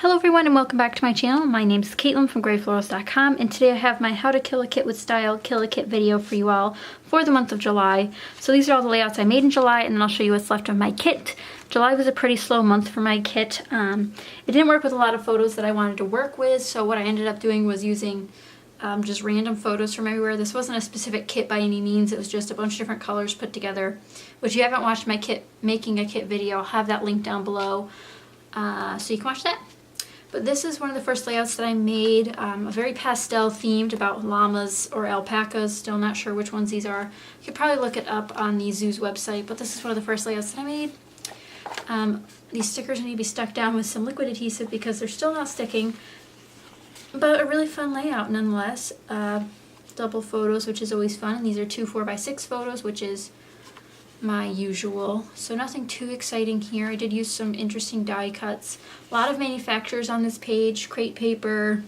Hello everyone and welcome back to my channel. My name is Caitlin from Florals.com, and today I have my How to Kill a Kit with Style Kill a Kit video for you all for the month of July. So these are all the layouts I made in July, and then I'll show you what's left of my kit. July was a pretty slow month for my kit. It didn't work with a lot of photos that I wanted to work with, so what I ended up doing was using just random photos from everywhere. This wasn't a specific kit by any means, it was just a bunch of different colors put together. Which, if you haven't watched my kit making a kit video, I'll have that link down below so you can watch that. But this is one of the first layouts that I made, a very pastel themed about llamas or alpacas. Still not sure which ones these are. You could probably look it up on the zoo's website, but this is one of the first layouts that I made. These stickers need to be stuck down with some liquid adhesive because they're still not sticking, but a really fun layout nonetheless. Double photos, which is always fun, and these are two 4x6 photos, which is my usual. So nothing too exciting here. I did use some interesting die cuts. A lot of manufacturers on this page: Crate Paper,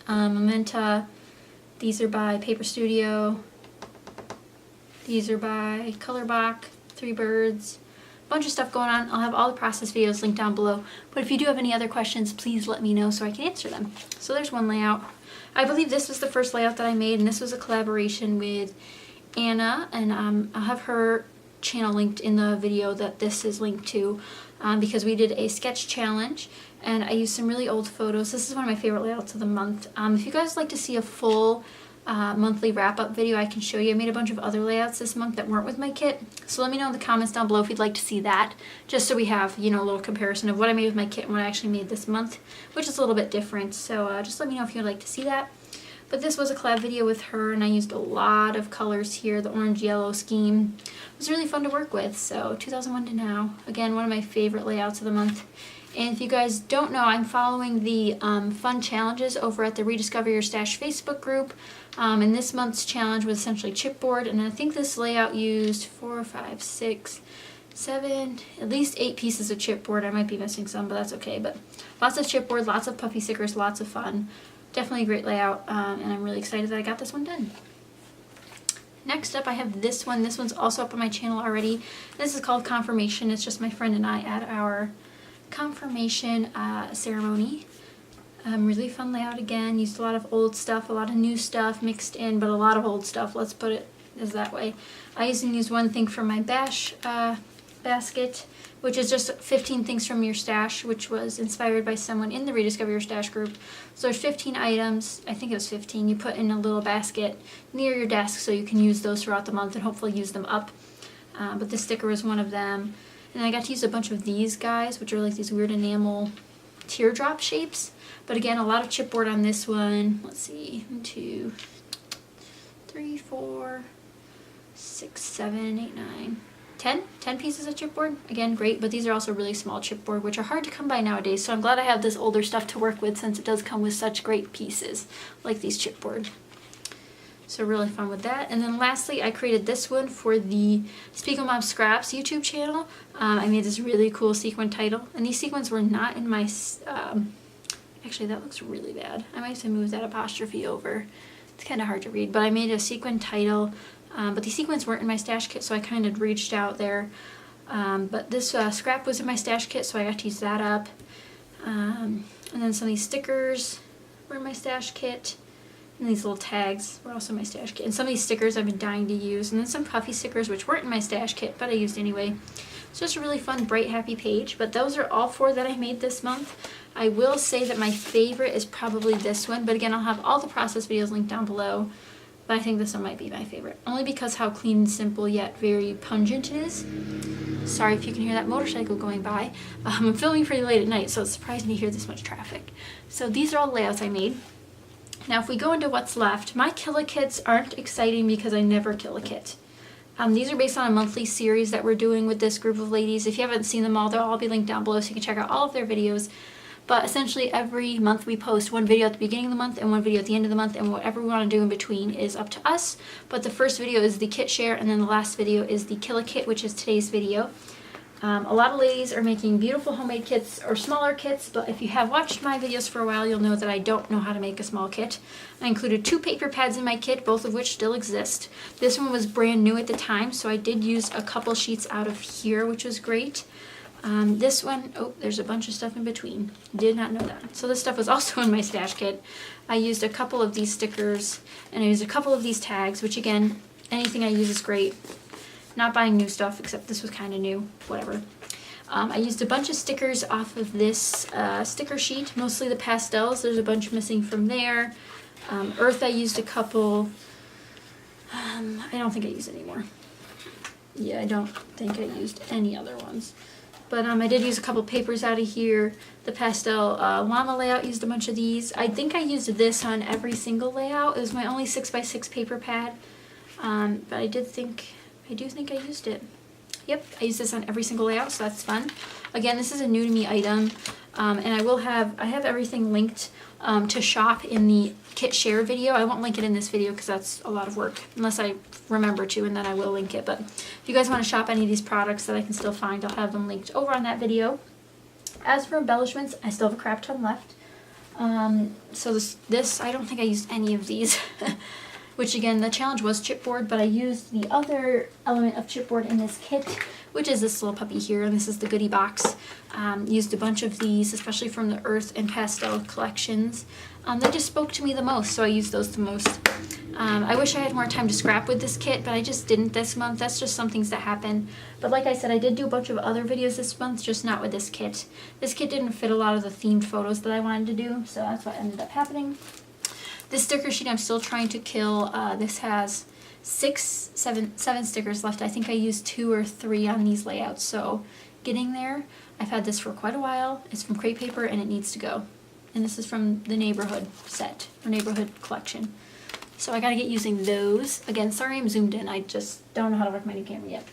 Mementa. These are by Paper Studio. These are by Colorbach, Three Birds. Bunch of stuff going on. I'll have all the process videos linked down below, but if you do have any other questions, please let me know so I can answer them. So there's one layout. I believe this was the first layout that I made, and this was a collaboration with Anna, and I'll have her channel linked in the video that this is linked to, because we did a sketch challenge and I used some really old photos. This is one of my favorite layouts of the month. If you guys like to see a full monthly wrap-up video, I can show you. I made a bunch of other layouts this month that weren't with my kit, so let me know in the comments down below if you'd like to see that, just so we have, you know, a little comparison of what I made with my kit and what I actually made this month, which is a little bit different. So just let me know if you'd like to see that. But this was a collab video with her, and I used a lot of colors here. The orange-yellow scheme was really fun to work with. So 2001 to now, again, one of my favorite layouts of the month. And if you guys don't know, I'm following the fun challenges over at the Rediscover Your Stash Facebook group. And this month's challenge was essentially chipboard, and I think this layout used 4, 5, 6, 7, at least 8 pieces of chipboard. I might be missing some, but that's okay. But lots of chipboard, lots of puffy stickers, lots of fun. Definitely a great layout, and I'm really excited that I got this one done. Next up, I have this one. This one's also up on my channel already. This is called Confirmation. It's just my friend and I at our confirmation ceremony. Really fun layout again. Used a lot of old stuff, a lot of new stuff mixed in, but a lot of old stuff. Let's put it as that way. I even used one thing from my bash basket, which is just 15 things from your stash, which was inspired by someone in the Rediscover Your Stash group. So there's 15 items, I think it was 15, you put in a little basket near your desk so you can use those throughout the month and hopefully use them up. But this sticker was one of them. And I got to use a bunch of these guys, which are like these weird enamel teardrop shapes. But again, a lot of chipboard on this one. Let's see, 1, 2, 3, 4, 6, 7, 8, 9. 10 pieces of chipboard. Again, great, but these are also really small chipboard, which are hard to come by nowadays, so I'm glad I have this older stuff to work with since it does come with such great pieces like these chipboard. So really fun with that. And then lastly, I created this one for the Spiegel Mom Scraps YouTube channel. I made this really cool sequin title, and these sequins were not in my, actually that looks really bad. I might have to move that apostrophe over. It's kind of hard to read, but I made a sequin title. But these sequins weren't in my stash kit, so I kind of reached out there. But this scrap was in my stash kit, so I got to use that up. And then some of these stickers were in my stash kit. And these little tags were also in my stash kit. And some of these stickers I've been dying to use. And then some puffy stickers, which weren't in my stash kit, but I used anyway. It's just a really fun, bright, happy page. But those are all 4 that I made this month. I will say that my favorite is probably this one. But again, I'll have all the process videos linked down below. But I think this one might be my favorite, only because how clean and simple yet very pungent it is. Sorry if you can hear that motorcycle going by. I'm filming pretty late at night, so it's surprising to hear this much traffic. So these are all layouts I made. Now if we go into what's left, my kill-a-kits aren't exciting because I never kill a kit. These are based on a monthly series that we're doing with this group of ladies. If you haven't seen them all, they'll all be linked down below so you can check out all of their videos. But essentially every month we post one video at the beginning of the month and one video at the end of the month, and whatever we want to do in between is up to us. But the first video is the kit share, and then the last video is the kill a kit, which is today's video. A lot of ladies are making beautiful homemade kits or smaller kits, but if you have watched my videos for a while, you'll know that I don't know how to make a small kit. I included 2 paper pads in my kit, both of which still exist. This one was brand new at the time, so I did use a couple sheets out of here, which was great. This one, oh, there's a bunch of stuff in between. Did not know that. So this stuff was also in my stash kit. I used a couple of these stickers, and I used a couple of these tags, which again, anything I use is great. Not buying new stuff, except this was kind of new, whatever. I used a bunch of stickers off of this sticker sheet, mostly the pastels. There's a bunch missing from there. Earth I used a couple. I don't think I used any more. Yeah, I don't think I used any other ones. But I did use a couple papers out of here. The pastel llama layout, used a bunch of these. I think I used this on every single layout. It was my only 6x6 paper pad. But I do think I used it. Yep, I used this on every single layout, so that's fun. Again, this is a new to me item. And I have everything linked to shop in the kit share video. I won't link it in this video because that's a lot of work, unless I remember to, and then I will link it. But if you guys want to shop any of these products that I can still find, I'll have them linked over on that video. As for embellishments, I still have a crap ton left. So this I don't think I used any of these. Which again, the challenge was chipboard, but I used the other element of chipboard in this kit, which is this little puppy here, and this is the goodie box. Used a bunch of these, especially from the Earth and Pastel collections. They just spoke to me the most, so I used those the most. I wish I had more time to scrap with this kit, but I just didn't this month. That's just some things that happen. But like I said, I did do a bunch of other videos this month, just not with this kit. This kit didn't fit a lot of the themed photos that I wanted to do, so that's what ended up happening. This sticker sheet I'm still trying to kill. This has seven stickers left. I think I used 2 or 3 on these layouts, so getting there. I've had this for quite a while. It's from crepe paper and it needs to go. And this is from the neighborhood set, or neighborhood collection. So I gotta get using those. Again, sorry I'm zoomed in. I just don't know how to work my new camera yet.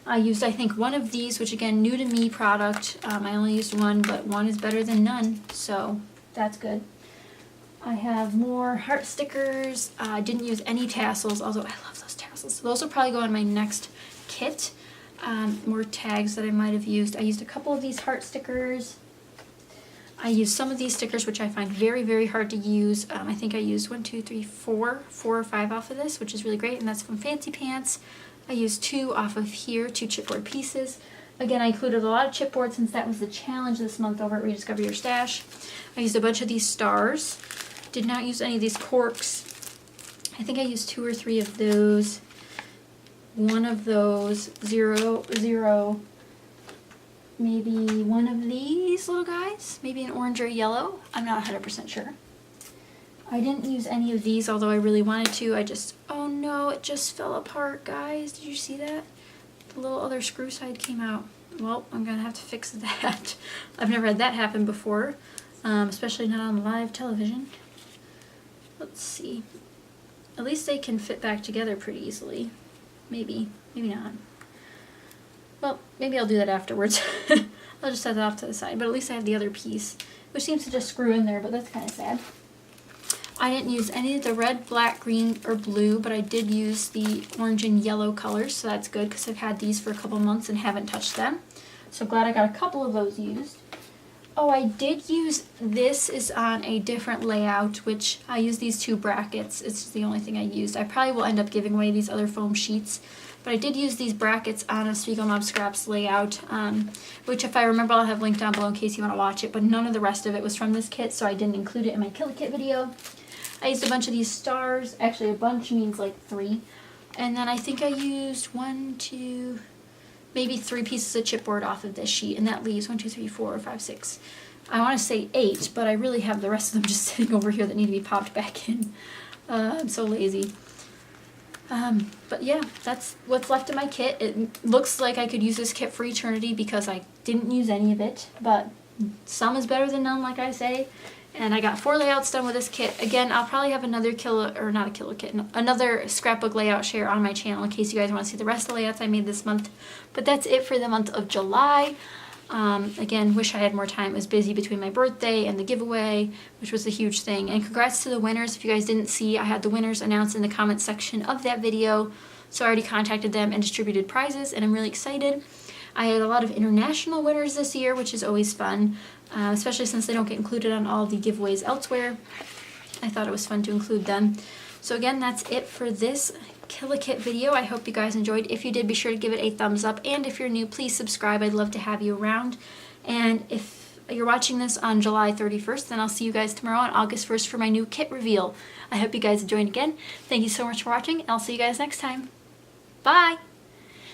I used, I think, one of these, which again, new to me product. I only used one, but one is better than none, so that's good. I have more heart stickers. I didn't use any tassels, although I love those tassels. So those will probably go in my next kit. More tags that I might have used. I used a couple of these heart stickers. I used some of these stickers, which I find very, very hard to use. I think I used 4 or 5 off of this, which is really great, and that's from Fancy Pants. I used 2 off of here, 2 chipboard pieces. Again, I included a lot of chipboard since that was the challenge this month over at Rediscover Your Stash. I used a bunch of these stars. Did not use any of these corks. I think I used 2 or 3 of those. One of those, 0, 0. Maybe one of these little guys. Maybe an orange or yellow. I'm not 100% sure. I didn't use any of these, although I really wanted to. Oh no, it just fell apart, guys. Did you see that? The little other screw side came out. Well, I'm gonna have to fix that. I've never had that happen before, especially not on live television. Let's see. At least they can fit back together pretty easily. Maybe not. Well, maybe I'll do that afterwards. I'll just set that off to the side, but at least I have the other piece, which seems to just screw in there, but that's kind of sad. I didn't use any of the red, black, green, or blue, but I did use the orange and yellow colors, so that's good because I've had these for a couple months and haven't touched them. So glad I got a couple of those used. Oh, I did use, this is on a different layout, which I use these 2 brackets. It's the only thing I used. I probably will end up giving away these other foam sheets, but I did use these brackets on a Spiegel Mob Scraps layout, which if I remember I'll have linked down below in case you want to watch it, but none of the rest of it was from this kit, so I didn't include it in my Kill It Kit video. I used a bunch of these stars. Actually, a bunch means like 3. And then I think I used 1, 2, maybe 3 pieces of chipboard off of this sheet, and that leaves 1, 2, 3, 4, 5, 6. I want to say 8, but I really have the rest of them just sitting over here that need to be popped back in. I'm so lazy. But yeah, that's what's left of my kit. It looks like I could use this kit for eternity because I didn't use any of it, but some is better than none, like I say. And I got 4 layouts done with this kit. Again, I'll probably have another another scrapbook layout share on my channel in case you guys want to see the rest of the layouts I made this month. But that's it for the month of July. Again, wish I had more time. I was busy between my birthday and the giveaway, which was a huge thing. And congrats to the winners. If you guys didn't see, I had the winners announced in the comment section of that video. So I already contacted them and distributed prizes, and I'm really excited. I had a lot of international winners this year, which is always fun, especially since they don't get included on all the giveaways elsewhere. I thought it was fun to include them. So again, that's it for this Kill a Kit video. I hope you guys enjoyed. If you did, be sure to give it a thumbs up. And if you're new, please subscribe. I'd love to have you around. And if you're watching this on July 31st, then I'll see you guys tomorrow on August 1st for my new kit reveal. I hope you guys enjoyed again. Thank you so much for watching. I'll see you guys next time. Bye!